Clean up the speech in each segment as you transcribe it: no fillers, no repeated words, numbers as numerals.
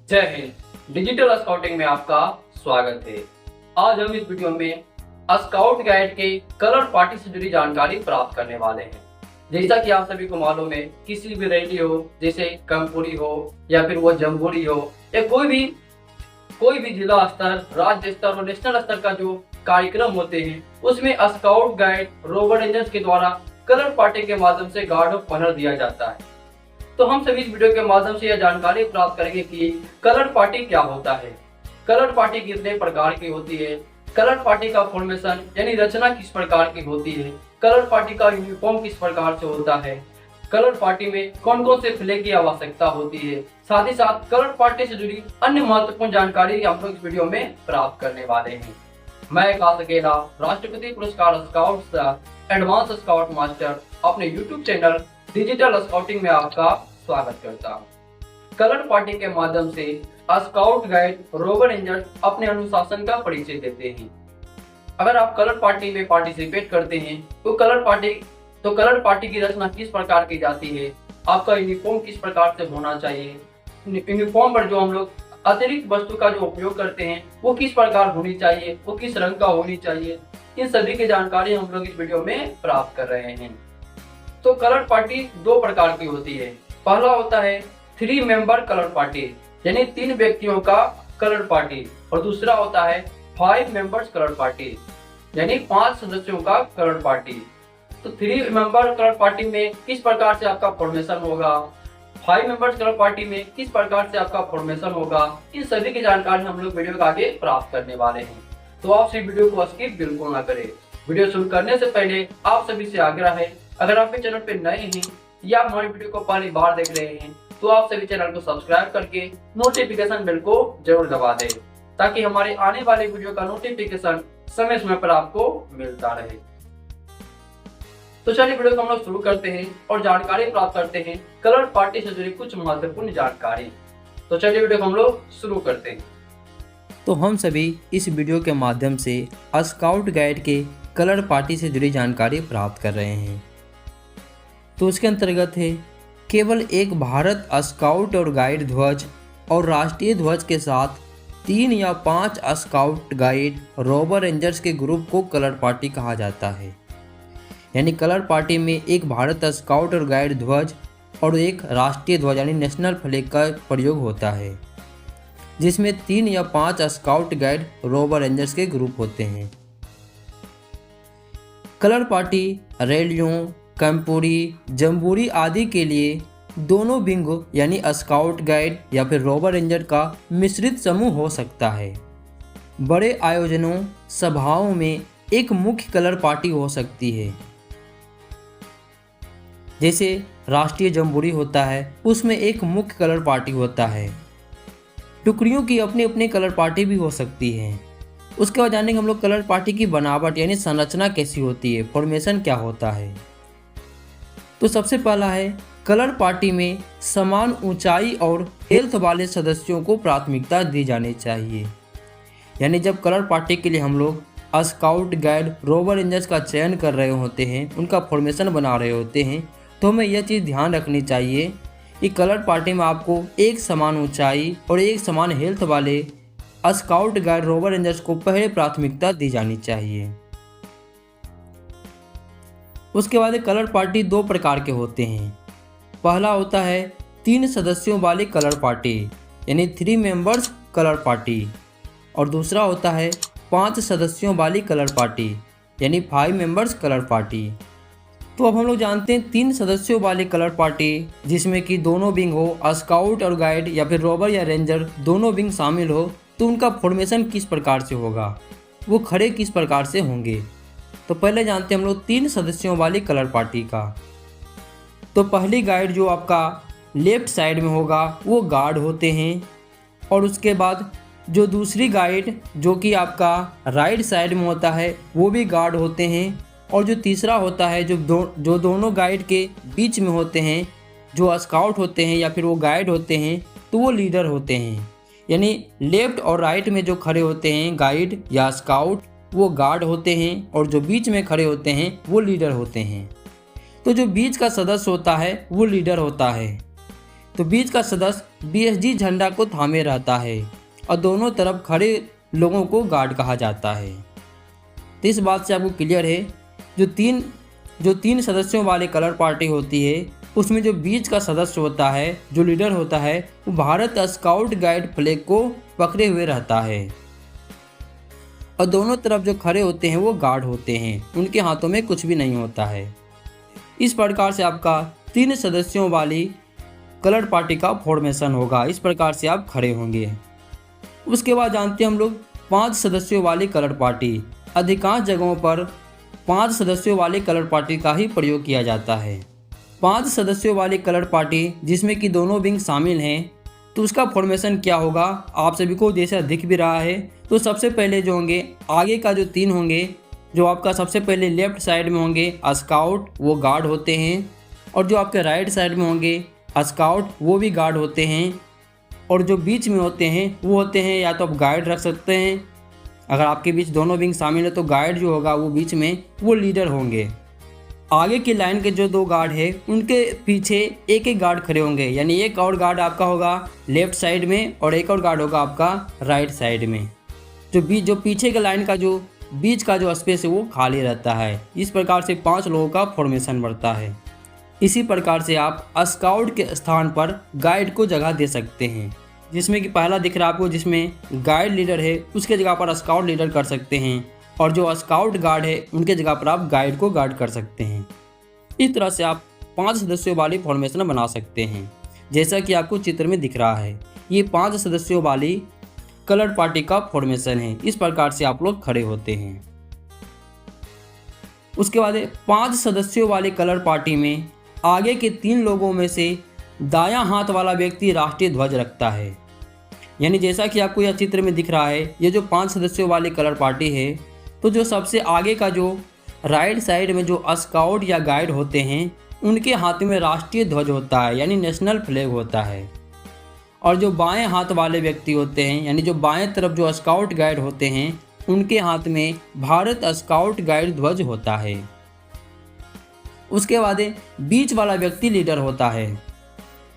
जय Hind. Digital scouting में आपका स्वागत है। आज हम इस वीडियो में स्काउट गाइड के कलर पार्टी से जुड़ी जानकारी प्राप्त करने वाले हैं। जैसा कि आप सभी को मालूम है, किसी भी रैली हो, जैसे कंपुरी हो या फिर वो जम्बूरी हो या कोई भी जिला स्तर, राज्य स्तर और नेशनल स्तर का जो कार्यक्रम होते हैं, उसमें स्काउट गाइड रोवर रेंजर्स के द्वारा कलर पार्टी के माध्यम से गार्ड ऑफ ऑनर दिया जाता है। तो हम सभी इस वीडियो के माध्यम से यह जानकारी प्राप्त करेंगे कि कलर पार्टी क्या होता है, कलर पार्टी कितने प्रकार की होती है, कलर पार्टी का फॉर्मेशन यानी रचना किस प्रकार की होती है, कलर पार्टी का यूनिफॉर्म किस प्रकार से होता है, कलर पार्टी में कौन कौन से फ्लैग की आवश्यकता होती है, साथ ही साथ कलर पार्टी से जुड़ी अन्य महत्वपूर्ण जानकारी हम लोग इस वीडियो में प्राप्त करने वाले हैं। मैं आकाश अकेला, राष्ट्रपति पुरस्कार स्काउट एडवांस स्काउट मास्टर, अपने यूट्यूब चैनल डिजिटल स्काउटिंग में आपका स्वागत करता हूँ। कलर पार्टी के माध्यम से स्काउट गाइड रोवर रेंजर्स अपने अनुशासन का परिचय देते हैं। अगर आप कलर पार्टी में पार्टिसिपेट करते हैं तो कलर पार्टी की रचना किस प्रकार की जाती है, आपका यूनिफॉर्म किस प्रकार से होना चाहिए, यूनिफॉर्म पर जो हम लोग अतिरिक्त वस्तु का जो उपयोग करते हैं वो किस प्रकार होनी चाहिए, वो किस रंग का होनी चाहिए, इन सभी की जानकारी हम लोग इस वीडियो में प्राप्त कर रहे हैं। तो कलर पार्टी दो प्रकार की होती है। पहला होता है 3 मेंबर कलर पार्टी यानी 3 व्यक्तियों का कलर पार्टी, और दूसरा होता है 5 मेंबर्स कलर पार्टी यानी 5 सदस्यों का कलर पार्टी। तो 3 मेंबर कलर पार्टी में किस प्रकार से आपका फॉर्मेशन होगा, 5 मेंबर्स कलर पार्टी में किस प्रकार से आपका फॉर्मेशन होगा, इन सभी की जानकारी हम लोग वीडियो के आगे प्राप्त करने वाले हैं। तो आप सभी वीडियो को स्किप बिल्कुल ना करें। वीडियो शुरू करने से पहले आप सभी से आग्रह है, अगर आप चैनल पे नए हैं या हमारी वीडियो को पहली बार देख रहे हैं तो आप सभी चैनल को सब्सक्राइब करके नोटिफिकेशन बेल को जरूर दबा दें, ताकि हमारे आने वाले वीडियो का नोटिफिकेशन समय समय पर आपको मिलता रहे। तो चलिए वीडियो को हम लोग शुरू करते हैं और जानकारी प्राप्त करते हैं कलर पार्टी से जुड़ी कुछ महत्वपूर्ण जानकारी। तो चलिए वीडियो को हम लोग शुरू करते हैं। तो हम सभी इस वीडियो के माध्यम से स्काउट गाइड के कलर पार्टी से जुड़ी जानकारी प्राप्त कर रहे हैं। तो उसके अंतर्गत है केवल एक भारत स्काउट और गाइड ध्वज और राष्ट्रीय ध्वज के साथ 3 या 5 स्काउट गाइड रोवर रेंजर्स के ग्रुप को कलर पार्टी कहा जाता है। यानी कलर पार्टी में एक भारत स्काउट और गाइड ध्वज और एक राष्ट्रीय ध्वज यानी नेशनल फ्लैग का प्रयोग होता है, जिसमें 3 या 5 स्काउट गाइड रोवर रेंजर्स के ग्रुप होते हैं। कलर पार्टी रैलियों, कंपुरी, जम्बूरी आदि के लिए दोनों विंग यानी स्काउट गाइड या फिर रोवर रेंजर का मिश्रित समूह हो सकता है। बड़े आयोजनों, सभाओं में एक मुख्य कलर पार्टी हो सकती है। जैसे राष्ट्रीय जम्बूरी होता है, उसमें एक मुख्य कलर पार्टी होता है। टुकड़ियों की अपनी अपनी कलर पार्टी भी हो सकती है। उसके बाद जानेंगे हम लोग कलर पार्टी की बनावट यानी संरचना कैसी होती है, फॉर्मेशन क्या होता है। तो सबसे पहला है कलर पार्टी में समान ऊंचाई और हेल्थ वाले सदस्यों को प्राथमिकता दी जानी चाहिए। यानी जब कलर पार्टी के लिए हम लोग स्काउट गाइड रोवर रेंजर्स का चयन कर रहे होते हैं, उनका फॉर्मेशन बना रहे होते हैं, तो हमें यह चीज़ ध्यान रखनी चाहिए कि कलर पार्टी में आपको एक समान ऊंचाई और एक समान हेल्थ वाले स्काउट गाइड रोवर रेंजर्स को पहले प्राथमिकता दी जानी चाहिए। उसके बाद कलर पार्टी 2 प्रकार के होते हैं। पहला होता है 3 सदस्यों वाली कलर पार्टी यानी 3 मेंबर्स कलर पार्टी, और दूसरा होता है 5 सदस्यों वाली कलर पार्टी यानी 5 मेंबर्स कलर पार्टी। तो अब हम लोग जानते हैं 3 सदस्यों वाली कलर पार्टी जिसमें कि दोनों विंग हो, स्काउट और गाइड या फिर रोवर या रेंजर दोनों विंग शामिल हो, तो उनका फॉर्मेशन किस प्रकार से होगा, वो खड़े किस प्रकार से होंगे। तो पहले जानते हैं हम लोग 3 सदस्यों वाली कलर पार्टी का। तो पहली गाइड जो आपका लेफ्ट साइड में होगा वो गार्ड होते हैं, और उसके बाद जो दूसरी गाइड जो कि आपका राइट साइड में होता है वो भी गार्ड होते हैं, और जो तीसरा होता है जो दोनों गाइड के बीच में होते हैं, जो स्काउट होते हैं या फिर वो गाइड होते हैं, तो वो लीडर होते हैं। यानी लेफ्ट और राइट में जो खड़े होते हैं गाइड या स्काउट वो गार्ड होते हैं, और जो बीच में खड़े होते हैं वो लीडर होते हैं। तो जो बीच का सदस्य होता है वो लीडर होता है। तो बीच का सदस्य बीएसजी झंडा को थामे रहता है और दोनों तरफ खड़े लोगों को गार्ड कहा जाता है। तो इस बात से आपको क्लियर है, जो तीन सदस्यों वाले कलर पार्टी होती है उसमें जो बीच का सदस्य होता है, जो लीडर होता है, वो भारत स्काउट गाइड फ्लैग को पकड़े हुए रहता है और दोनों तरफ जो खड़े होते हैं वो गार्ड होते हैं, उनके हाथों में कुछ भी नहीं होता है। इस प्रकार से आपका 3 सदस्यों वाली कलर पार्टी का फॉर्मेशन होगा। इस प्रकार से आप खड़े होंगे। उसके बाद जानते हैं हम लोग 5 सदस्यों वाली कलर पार्टी। अधिकांश जगहों पर 5 सदस्यों वाली कलर पार्टी का ही प्रयोग किया जाता है। 5 सदस्यों वाली कलर पार्टी जिसमें कि दोनों विंग शामिल हैं, तो उसका फॉर्मेशन क्या होगा आप सभी को जैसा दिख भी रहा है। तो सबसे पहले जो होंगे, आगे का जो 3 होंगे, जो आपका सबसे पहले लेफ्ट साइड में होंगे स्काउट, वो गार्ड होते हैं, और जो आपके राइट साइड में होंगे स्काउट, वो भी गार्ड होते हैं, और जो बीच में होते हैं वो होते हैं, या तो आप गाइड रख सकते हैं, अगर आपके बीच दोनों विंग शामिल है तो गाइड जो होगा वो बीच में वो लीडर होंगे। आगे की लाइन के जो 2 गार्ड है उनके पीछे एक एक गार्ड खड़े होंगे, यानी एक और गार्ड आपका होगा लेफ्ट साइड में और एक और गार्ड होगा आपका राइट साइड में। जो पीछे के लाइन का जो बीच का जो स्पेस है वो खाली रहता है। इस प्रकार से 5 लोगों का फॉर्मेशन बढ़ता है। इसी प्रकार से आप स्काउट के स्थान पर गाइड को जगह दे सकते हैं, जिसमें कि पहला दिख रहा है आपको, जिसमें गाइड लीडर है उसके जगह पर स्काउट लीडर कर सकते हैं, और जो स्काउट गार्ड है उनके जगह पर आप गाइड को गार्ड कर सकते हैं। इस तरह से आप 5 सदस्यों वाली फॉर्मेशन बना सकते हैं, जैसा कि आपको चित्र में दिख रहा है। ये 5 सदस्यों वाली कलर पार्टी का फॉर्मेशन है। इस प्रकार से आप लोग खड़े होते हैं। उसके बाद 5 सदस्यों वाली कलर पार्टी में आगे के 3 लोगों में से दायां हाथ वाला व्यक्ति राष्ट्रीय ध्वज रखता है। यानी जैसा कि आपको यह चित्र में दिख रहा है, ये जो 5 सदस्यों वाली कलर पार्टी है, तो जो सबसे आगे का जो राइट साइड में जो स्काउट या गाइड होते हैं उनके हाथ में राष्ट्रीय ध्वज होता है, यानी नेशनल फ्लैग होता है, और जो बाएं हाथ वाले व्यक्ति होते हैं, यानी जो बाएं तरफ जो स्काउट गाइड होते हैं, उनके हाथ में भारत स्काउट गाइड ध्वज होता है। उसके बाद बीच वाला व्यक्ति लीडर होता है।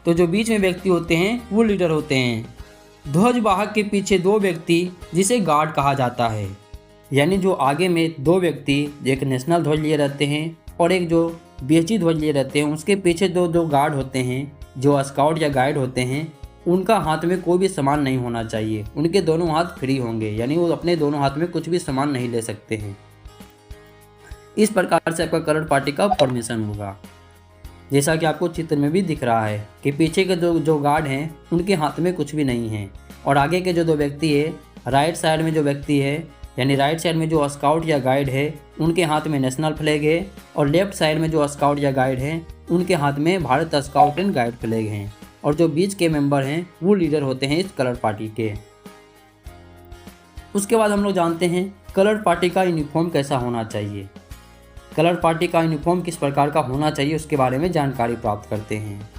तो जो बीच में व्यक्ति होते हैं वो लीडर होते हैं। ध्वज वाहक के पीछे 2 व्यक्ति जिसे गार्ड कहा जाता है, यानी जो आगे में 2 व्यक्ति, एक नेशनल ध्वज लिए रहते हैं और एक जो बीएसजी ध्वज लिए रहते हैं, उसके पीछे 2 गार्ड होते हैं जो स्काउट या गाइड होते हैं। उनका हाथ में कोई भी सामान नहीं होना चाहिए, उनके दोनों हाथ फ्री होंगे, यानी वो अपने दोनों हाथ में कुछ भी सामान नहीं ले सकते हैं। इस प्रकार से आपका कलर पार्टी का फॉर्मेशन होगा, जैसा कि आपको चित्र में भी दिख रहा है कि पीछे के जो गार्ड हैं उनके हाथ में कुछ भी नहीं है, और आगे के जो 2 व्यक्ति है, राइट साइड में जो व्यक्ति है, यानी राइट साइड में जो स्काउट या गाइड है उनके हाथ में नेशनल फ्लैग है, और लेफ्ट साइड में जो स्काउट या गाइड है उनके हाथ में Bharat scout and guide flag हैं, और जो बीच के मेंबर हैं वो लीडर होते हैं इस कलर पार्टी के। उसके बाद हम लोग जानते हैं कलर पार्टी का यूनिफॉर्म कैसा होना चाहिए। कलर पार्टी का यूनिफॉर्म किस प्रकार का होना चाहिए उसके बारे में जानकारी प्राप्त करते हैं।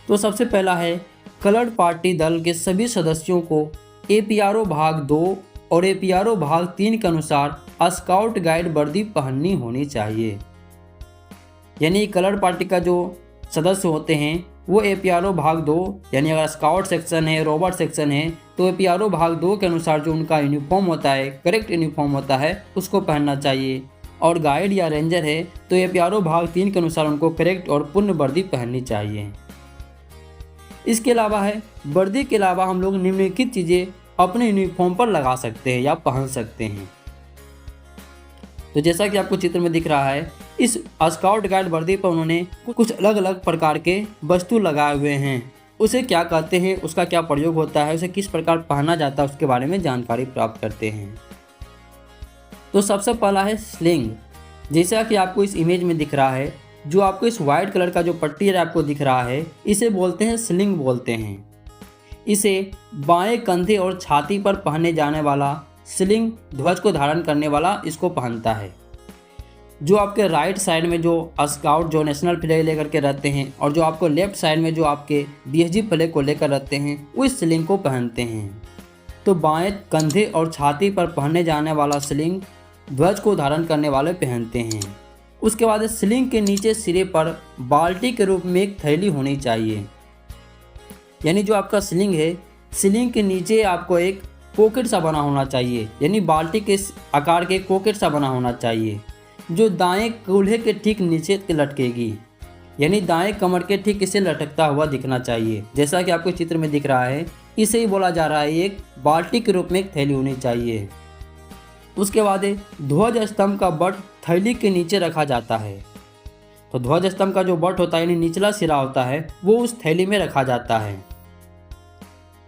तो सबसे पहला है, कलर पार्टी दल के सभी सदस्यों को एपीआरओ भाग 2 और एपीआरओ भाग 3 के अनुसार स्काउट गाइड वर्दी पहननी होनी चाहिए। यानी कलर पार्टी का जो सदस्य होते हैं वो एपीआरओ भाग 2, यानी अगर स्काउट सेक्शन है, रोबर सेक्शन है, तो एपीआरओ भाग 2 के अनुसार जो उनका यूनिफॉर्म होता है, करेक्ट यूनिफॉर्म होता है, उसको पहनना चाहिए। और गाइड या रेंजर है तो एपीआरओ भाग 3 के अनुसार उनको करेक्ट और पूर्ण वर्दी पहननी चाहिए। इसके अलावा है, वर्दी के अलावा हम लोग निम्नलिखित चीज़ें अपने यूनिफॉर्म पर लगा सकते हैं या पहन सकते हैं। तो जैसा कि आपको चित्र में दिख रहा है, इस स्काउट गाइड वर्दी पर उन्होंने कुछ अलग अलग प्रकार के वस्तु लगाए हुए हैं। उसे क्या कहते हैं, उसका क्या प्रयोग होता है, उसे किस प्रकार पहना जाता है, उसके बारे में जानकारी प्राप्त करते हैं। तो सबसे पहला है स्लिंग। जैसा कि आपको इस इमेज में दिख रहा है, जो आपको इस वाइट कलर का जो पट्टी आपको दिख रहा है, इसे बोलते हैं स्लिंग बोलते हैं। इसे बाएं कंधे और छाती पर पहने जाने वाला स्लिंग ध्वज को धारण करने वाला इसको पहनता है। जो आपके राइट साइड में जो स्काउट जो नेशनल फ्लैग लेकर के रहते हैं, और जो आपको लेफ्ट साइड में जो आपके बीएसजी फ्लैग को लेकर रहते हैं, वो इस स्लिंग को पहनते हैं। तो बाएं कंधे और छाती पर पहने जाने वाला स्लिंग ध्वज को धारण करने वाले पहनते हैं। उसके बाद स्लिंग के नीचे सिरे पर बाल्टी के रूप में एक थैली होनी चाहिए। यानी जो आपका सीलिंग है, सीलिंग के नीचे आपको एक पॉकेट सा बना होना चाहिए, यानी बाल्टी के आकार के पॉकेट सा बना होना चाहिए, जो दाएं कूल्हे के ठीक नीचे लटकेगी, यानी दाएं कमर के ठीक इसे लटकता हुआ दिखना चाहिए। जैसा कि आपको चित्र में दिख रहा है, इसे ही बोला जा रहा है एक बाल्टी के रूप में एक थैली होनी चाहिए। उसके बाद ध्वज स्तंभ का बट थैली के नीचे रखा जाता है। तो ध्वज स्तंभ का जो बट होता है यानी निचला सिरा होता है, वो उस थैली में रखा जाता है।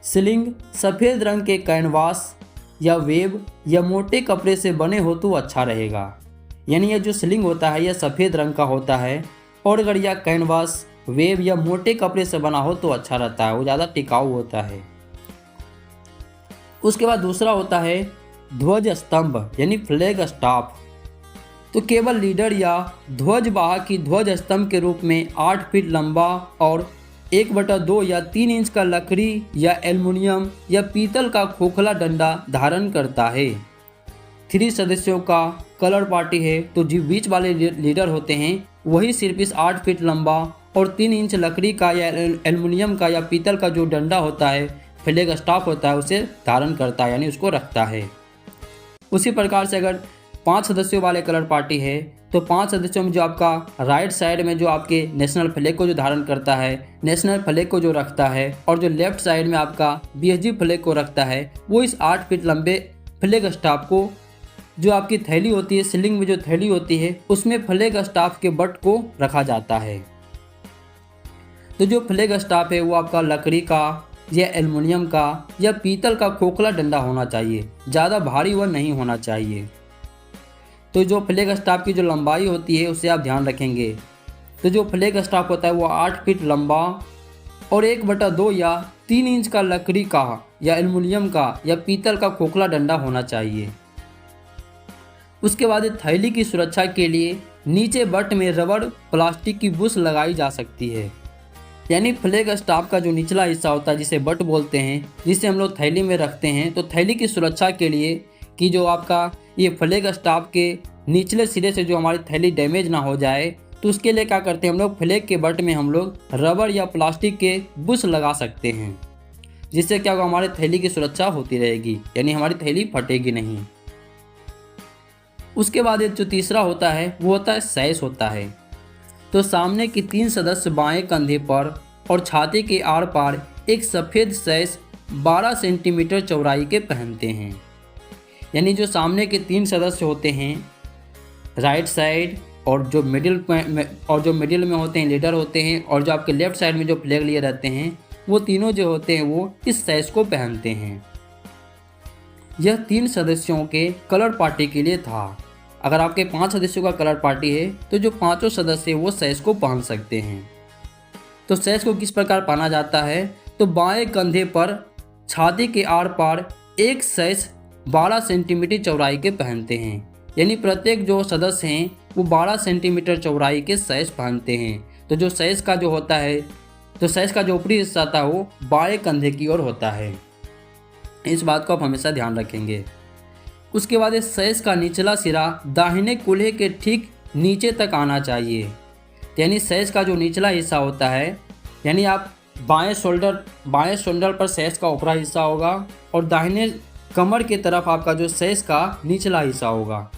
सीलिंग सफ़ेद रंग के कैनवास या वेब या मोटे कपड़े से बने हो तो अच्छा रहेगा, यानी यह जो सीलिंग होता है यह सफ़ेद रंग का होता है, और अगर यह कैनवास, वेब या मोटे कपड़े से बना हो तो अच्छा रहता है, वो ज़्यादा टिकाऊ होता है। उसके बाद दूसरा होता है ध्वज स्तंभ यानी फ्लैग स्टाफ। तो केवल लीडर या ध्वज वाहक की ध्वज स्तंभ के रूप में 8 फीट लंबा और 1/2 या 3 इंच का लकड़ी या एल्युमिनियम या पीतल का खोखला डंडा धारण करता है। 3 सदस्यों का कलर पार्टी है, तो जो बीच वाले लीडर होते हैं वही सिर्फ इस 8 फीट लंबा और 3 इंच लकड़ी का या एल्युमिनियम का या पीतल का जो डंडा होता है, फ्लैग स्टाफ होता है, उसे धारण करता है, यानी उसको रखता है। उसी प्रकार से अगर 5 सदस्यों वाले कलर पार्टी है, तो 5 सदस्यों में जो आपका राइट साइड में जो आपके नेशनल फ्लैग को जो धारण करता है, नेशनल फ्लैग को जो रखता है, और जो लेफ्ट साइड में आपका BSG फ्लैग को रखता है, वो इस 8 फीट लंबे फ्लैग स्टाफ को, जो आपकी थैली होती है, सीलिंग में जो थैली होती है, उसमें फ्लैग स्टाफ के बट को रखा जाता है। तो जो फ्लैग स्टाफ है वो आपका लकड़ी का या एल्युमिनियम का या पीतल का खोखला डंडा होना चाहिए, ज़्यादा भारी वह नहीं होना चाहिए। तो जो फ्लैग स्टाफ की जो लंबाई होती है उसे आप ध्यान रखेंगे। तो जो फ्लैग स्टाफ होता है वो 8 फीट लंबा और 1/2 या 3 इंच का लकड़ी का या एल्युमिनियम का या पीतल का खोखला डंडा होना चाहिए। उसके बाद थैली की सुरक्षा के लिए नीचे बट में रबड़ प्लास्टिक की बुश लगाई जा सकती है, यानी फ्लैग स्टाफ का जो निचला हिस्सा होता है जिसे बट बोलते हैं, जिसे हम लोग थैली में रखते हैं, तो थैली की सुरक्षा के लिए कि जो आपका ये फ्लैग स्टाफ के निचले सिरे से जो हमारी थैली डैमेज ना हो जाए, तो उसके लिए क्या करते हैं हम लोग, फ्लैग के बट में हम लोग रबड़ या प्लास्टिक के बुश लगा सकते हैं, जिससे क्या होगा, हमारी थैली की सुरक्षा होती रहेगी, यानी हमारी थैली फटेगी नहीं। उसके बाद जो तीसरा होता है वो होता है सैश होता है। तो सामने की 3 सदस्य बाएं कंधे पर और छाती के आर पार एक सफ़ेद सैश 12 सेंटीमीटर चौड़ाई के पहनते हैं, यानी जो सामने के 3 सदस्य होते हैं राइट साइड और जो मिडिल में होते हैं लीडर होते हैं, और जो आपके लेफ्ट साइड में जो फ्लैग लिए रहते हैं, वो तीनों जो होते हैं वो इस सैश को पहनते हैं। यह 3 सदस्यों के कलर पार्टी के लिए था। अगर आपके 5 सदस्यों का कलर पार्टी है तो जो 5 सदस्य वो सैश को पहन सकते हैं। तो सैश को किस प्रकार पहना जाता है, तो बाएं कंधे पर छाती के आर पार एक सैश 12 सेंटीमीटर चौड़ाई के पहनते हैं, यानी प्रत्येक जो सदस्य हैं वो 12 सेंटीमीटर चौड़ाई के सैश पहनते हैं। तो जो सैश का जो होता है, तो सैश का जो ऊपरी हिस्सा था वो बाएं कंधे की ओर होता है, इस बात को आप हमेशा ध्यान रखेंगे। उसके बाद इस सैश का निचला सिरा दाहिने कूल्हे के ठीक नीचे तक आना चाहिए, यानी सैश का जो निचला हिस्सा होता है, यानी आप बाएं शोल्डर पर सैश का ऊपरा हिस्सा होगा और दाहिने कमर की तरफ आपका जो सैश का निचला हिस्सा होगा,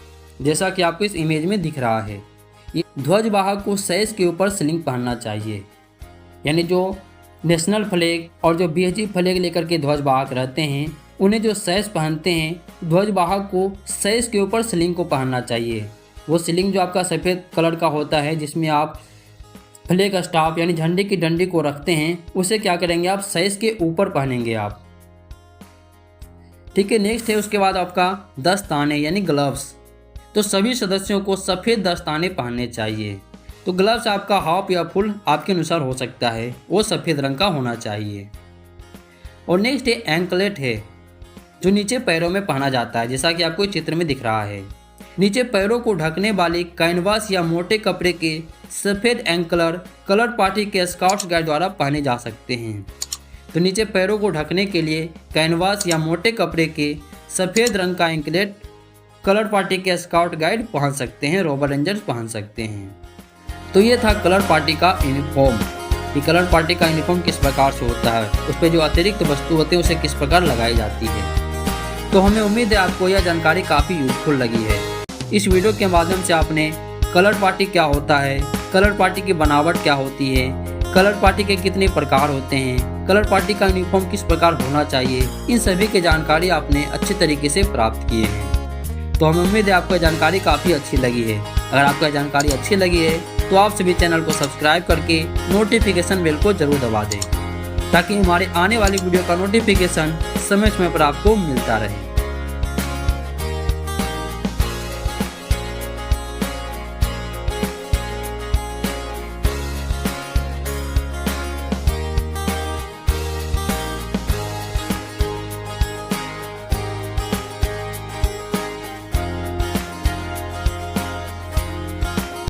जैसा कि आपको इस इमेज में दिख रहा है। ये ध्वजवाहक को सैश के ऊपर सीलिंग पहनना चाहिए, यानी जो नेशनल फ्लैग और जो BSG फ्लैग लेकर के ध्वजवाहक रहते हैं, उन्हें जो सैश पहनते हैं, ध्वजवाहक को सैश के ऊपर सीलिंग को पहनना चाहिए। वो सीलिंग जो आपका सफ़ेद कलर का होता है, जिसमें आप फ्लैग स्टाफ यानी झंडे की डंडी को रखते हैं, उसे क्या करेंगे आप सैश के ऊपर पहनेंगे आप। ठीक है, नेक्स्ट है उसके बाद आपका दस्ताने यानी ग्लव्स। तो सभी सदस्यों को सफ़ेद दस्ताने पहनने चाहिए। तो ग्लव्स आपका हाफ या फुल आपके अनुसार हो सकता है, वो सफ़ेद रंग का होना चाहिए। और नेक्स्ट है एंकलेट है, जो नीचे पैरों में पहना जाता है, जैसा कि आपको चित्र में दिख रहा है। नीचे पैरों को ढकने वाले कैनवास या मोटे कपड़े के सफ़ेद एंकलर कलर पार्टी के स्काउट्स गाइड द्वारा पहने जा सकते हैं। तो नीचे पैरों को ढकने के लिए कैनवास या मोटे कपड़े के सफ़ेद रंग का एंकलेट कलर पार्टी के स्काउट गाइड पहन सकते हैं, रोबर रेंजर्स पहन सकते हैं। तो ये था कलर पार्टी का यूनिफॉर्म। कि कलर पार्टी का यूनिफॉर्म किस प्रकार से होता है, उस पर जो अतिरिक्त वस्तु होते हैं उसे किस प्रकार लगाई जाती है। तो हमें उम्मीद है आपको यह जानकारी काफ़ी यूजफुल लगी है। इस वीडियो के माध्यम से आपने कलर पार्टी क्या होता है, कलर पार्टी की बनावट क्या होती है, कलर पार्टी के कितने प्रकार होते हैं, कलर पार्टी का यूनिफॉर्म किस प्रकार होना चाहिए, इन सभी की जानकारी आपने अच्छे तरीके से प्राप्त किए हैं। तो हमें उम्मीद है आपको जानकारी काफ़ी अच्छी लगी है। अगर आपको जानकारी अच्छी लगी है तो आप सभी चैनल को सब्सक्राइब करके नोटिफिकेशन बेल को जरूर दबा दें, ताकि हमारे आने वाली वीडियो का नोटिफिकेशन समय समय पर आपको मिलता रहे।